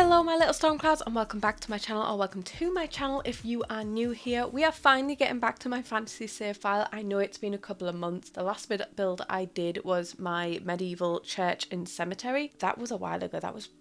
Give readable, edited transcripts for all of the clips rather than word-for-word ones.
Hello my little storm clouds and welcome back to my channel, or welcome to my channel if you are new here. We are finally getting back to my fantasy save file. I know it's been a couple of months. The last build I did was my medieval church and cemetery. That was a while ago.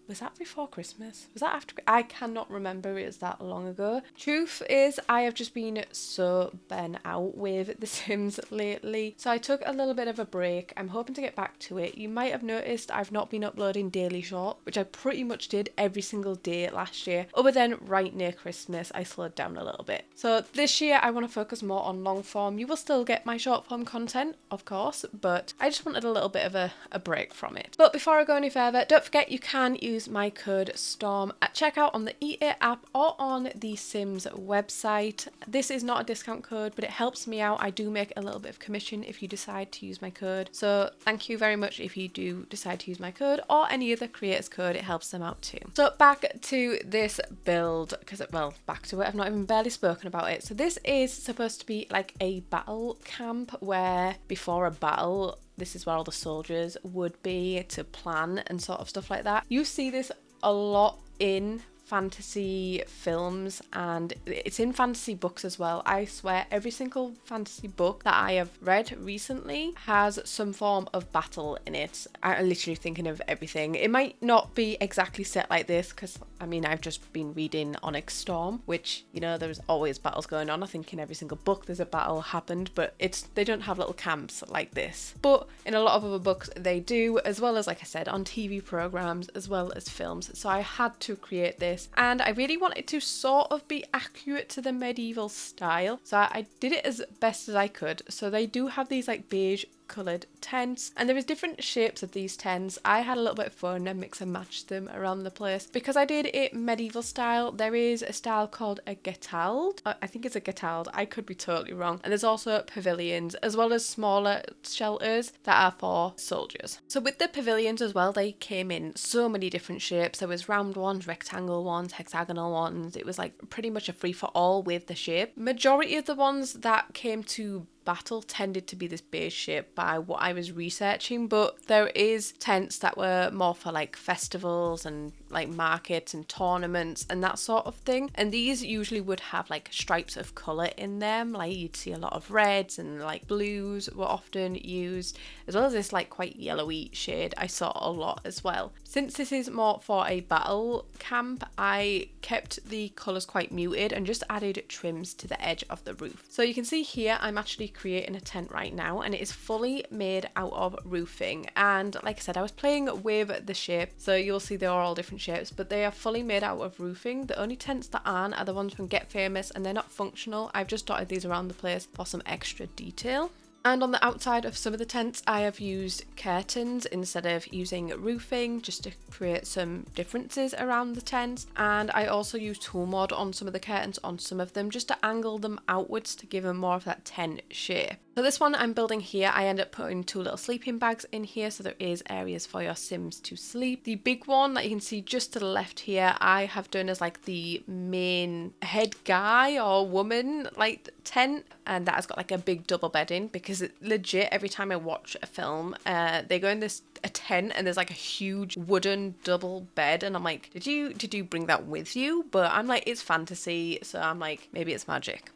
Was that before Christmas? Was that after? I cannot remember, it was that long ago. Truth is, I have just been so burnt out with The Sims lately, so I took a little bit of a break. I'm hoping to get back to it. You might have noticed I've not been uploading daily short, which I pretty much did every single day last year. Other than right near Christmas, I slowed down a little bit. So this year I want to focus more on long form. You will still get my short form content, of course, but I just wanted a little bit of a break from it. But before I go any further, don't forget you can use my code STORM at checkout on the EA app or on the Sims website. This is not a discount code, but it helps me out. I do make a little bit of commission if you decide to use my code. So thank you very much if you do decide to use my code or any other creators code. It helps them out too. So back to this build, because back to it. I've not even barely spoken about it. So this is supposed to be like a battle camp where before a battle, this is where all the soldiers would be to plan and sort of stuff like that. You see this a lot in fantasy films and it's in fantasy books as well. I swear every single fantasy book that I have read recently has some form of battle in it. I'm literally thinking of everything. It might not be exactly set like this because I mean I've just been reading Onyx Storm, which, you know, there's always battles going on. I think in every single book there's a battle happened, but they don't have little camps like this. But in a lot of other books they do, as well as, like I said, on TV programs as well as films. So I had to create this. And I really wanted to sort of be accurate to the medieval style, so I did it as best as I could. So they do have these like beige coloured tents, and there is different shapes of these tents. I had a little bit of fun and mix and match them around the place because I did it medieval style. There is a style called a getald. I think it's a getald, I could be totally wrong. And there's also pavilions as well as smaller shelters that are for soldiers. So with the pavilions as well, they came in so many different shapes. There was round ones, rectangle ones, hexagonal ones. It was like pretty much a free for all with the shape. Majority of the ones that came to battle tended to be this beige shape by what I was researching, but there is tents that were more for like festivals and like markets and tournaments and that sort of thing, and these usually would have like stripes of colour in them. Like you'd see a lot of reds and like blues were often used, as well as this like quite yellowy shade I saw a lot as well. Since this is more for a battle camp, I kept the colours quite muted and just added trims to the edge of the roof. So you can see here I'm actually creating a tent right now, and it is fully made out of roofing. And like I said, I was playing with the shape, so you'll see they're all different shapes, but they are fully made out of roofing. The only tents that aren't are the ones from Get Famous, and they're not functional. I've just dotted these around the place for some extra detail. And on the outside of some of the tents, I have used curtains instead of using roofing, just to create some differences around the tents. And I also used tool mod on some of the curtains on some of them, just to angle them outwards to give them more of that tent shape. So this one I'm building here, I end up putting two little sleeping bags in here, so there is areas for your Sims to sleep. The big one that you can see just to the left here, I have done as like the main head guy or woman like tent, and that has got like a big double bed in, because it, legit every time I watch a film, they go in a tent and there's like a huge wooden double bed, and I'm like, did you bring that with you? But I'm like, it's fantasy, so I'm like, maybe it's magic.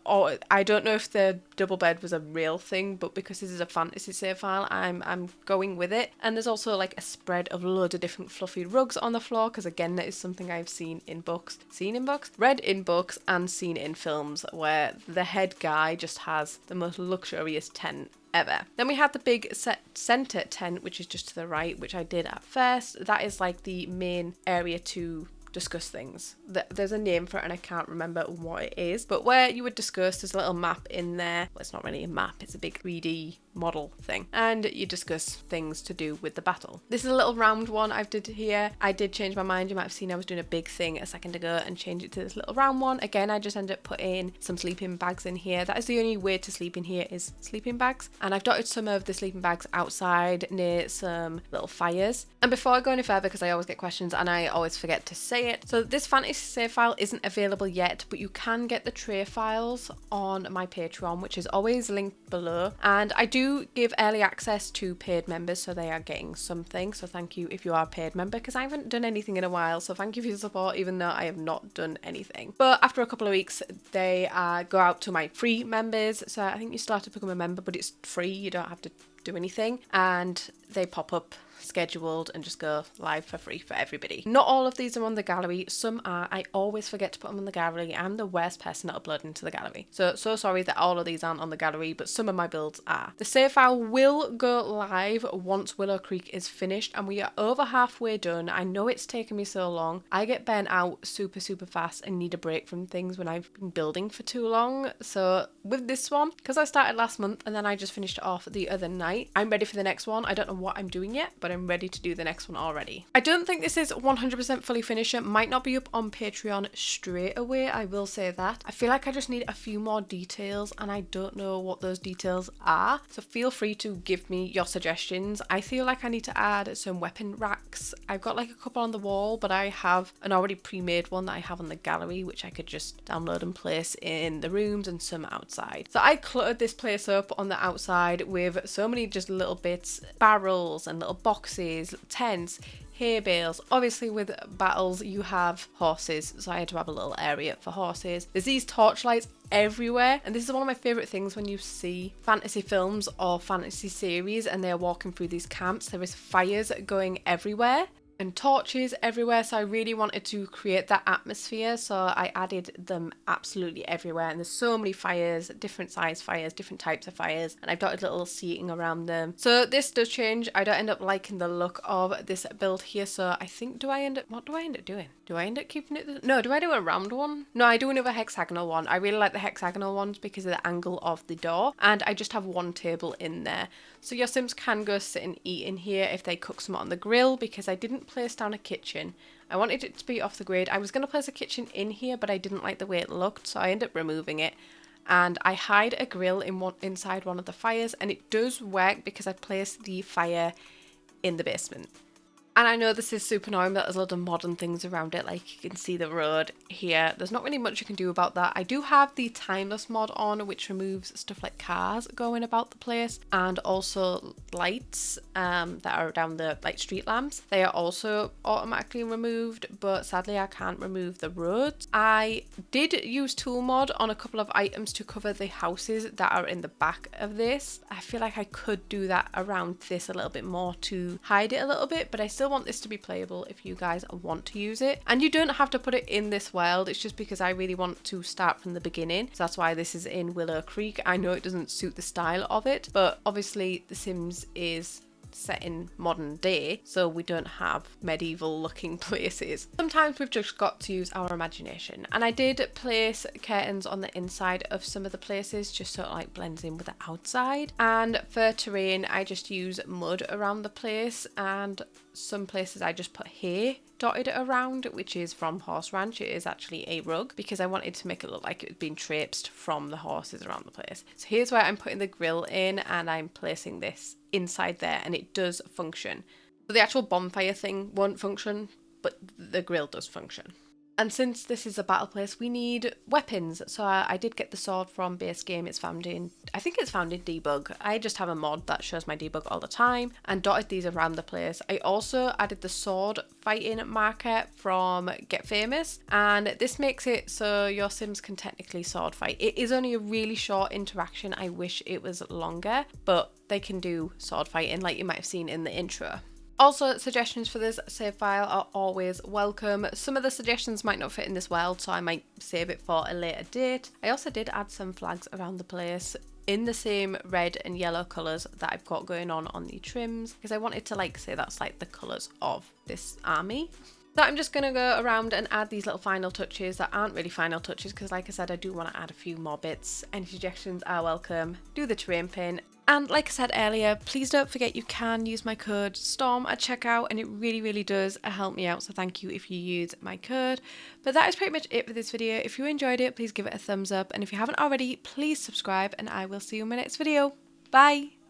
Or I don't know if the double bed was a real thing, but because this is a fantasy save file, I'm going with it. And there's also like a spread of loads of different fluffy rugs on the floor, because again, that is something I've read in books and seen in films, where the head guy just has the most luxurious tent ever. Then we have the big center tent, which is just to the right, which I did at first. That is like the main area to discuss things. There's a name for it and I can't remember what it is, but where you would discuss, there's a little map in there. Well, it's not really a map, it's a big 3D model thing, and you discuss things to do with the battle. This is a little round one I've did here. I did change my mind. You might have seen I was doing a big thing a second ago and change it to this little round one. Again, I just ended up putting some sleeping bags in here. That is the only way to sleep in here, is sleeping bags, and I've dotted some of the sleeping bags outside near some little fires. And before I go any further, because I always get questions and I always forget to say it. So this fantasy save file isn't available yet, but you can get the tray files on my Patreon, which is always linked below. And I do give early access to paid members, so they are getting something. So thank you if you are a paid member, because I haven't done anything in a while. So thank you for your support, even though I have not done anything. But after a couple of weeks, they go out to my free members. So I think you still have to become a member, but it's free. You don't have to do anything. And they pop up scheduled and just go live for free for everybody. Not all of these are on the gallery. Some are. I always forget to put them on the gallery. I'm the worst person at uploading to the gallery. So sorry that all of these aren't on the gallery, but some of my builds are. The save file will go live once Willow Creek is finished, and we are over halfway done. I know it's taken me so long. I get burnt out super fast and need a break from things when I've been building for too long. So with this one, because I started last month and then I just finished it off the other night, I'm ready for the next one. I don't know what I'm doing yet, but I'm ready to do the next one already. I don't think this is 100% fully finished. It might not be up on Patreon straight away, I will say that. I feel like I just need a few more details, and I don't know what those details are. So feel free to give me your suggestions. I feel like I need to add some weapon racks. I've got like a couple on the wall, but I have an already pre-made one that I have on the gallery, which I could just download and place in the rooms, and some outside. So I cluttered this place up on the outside with so many just little bits, barrels and little boxes, tents, hay bales. Obviously with battles you have horses, so I had to have a little area for horses. There's these torchlights everywhere, and this is one of my favorite things when you see fantasy films or fantasy series and they're walking through these camps. There is fires going everywhere and torches everywhere, so I really wanted to create that atmosphere, so I added them absolutely everywhere. And there's so many fires, different size fires, different types of fires, and I've dotted little seating around them. So this does change. I don't end up liking the look of this build here, so I think what do I end up doing? Do I end up keeping it? No, do I do a round one? No, I do another hexagonal one. I really like the hexagonal ones because of the angle of the door, and I just have one table in there. So your Sims can go sit and eat in here if they cook some on the grill, because I didn't place down a kitchen. I wanted it to be off the grid. I was going to place a kitchen in here, but I didn't like the way it looked, so I ended up removing it. And I hide a grill inside one of the fires, and it does work because I placed the fire in the basement. And I know this is super annoying, but there's a lot of modern things around it, like you can see the road here. There's not really much you can do about that. I do have the timeless mod on, which removes stuff like cars going about the place, and also lights that are down the street lamps. They are also automatically removed, but sadly I can't remove the roads. I did use tool mod on a couple of items to cover the houses that are in the back of this. I feel like I could do that around this a little bit more to hide it a little bit, but I still want this to be playable if you guys want to use it. And you don't have to put it in this world, it's just because I really want to start from the beginning, so that's why this is in Willow Creek. I know it doesn't suit the style of it, but obviously The Sims is set in modern day, so we don't have medieval looking places. Sometimes we've just got to use our imagination, and I did place curtains on the inside of some of the places just so it like blends in with the outside. And for terrain I just use mud around the place, and some places I just put hay dotted around, which is from Horse Ranch. It is actually a rug because I wanted to make it look like it had been traipsed from the horses around the place. So here's where I'm putting the grill in, and I'm placing this inside there, and it does function. So the actual bonfire thing won't function, but the grill does function. And since this is a battle place, we need weapons. So I did get the sword from base game. It's found in, I think it's found in debug. I just have a mod that shows my debug all the time, and dotted these around the place. I also added the sword fighting marker from Get Famous, and this makes it so your Sims can technically sword fight. It is only a really short interaction. I wish it was longer, but they can do sword fighting like you might have seen in the intro. Also, suggestions for this save file are always welcome. Some of the suggestions might not fit in this world, so I might save it for a later date. I also did add some flags around the place in the same red and yellow colours that I've got going on the trims, because I wanted to say that's like the colours of this army. So I'm just going to go around and add these little final touches that aren't really final touches, because like I said, I do want to add a few more bits. Any suggestions are welcome. Do the terrain pin. And like I said earlier, please don't forget you can use my code STORM at checkout, and it really does help me out, so thank you if you use my code. But that is pretty much it for this video. If you enjoyed it, please give it a thumbs up, and if you haven't already, please subscribe, and I will see you in my next video. Bye!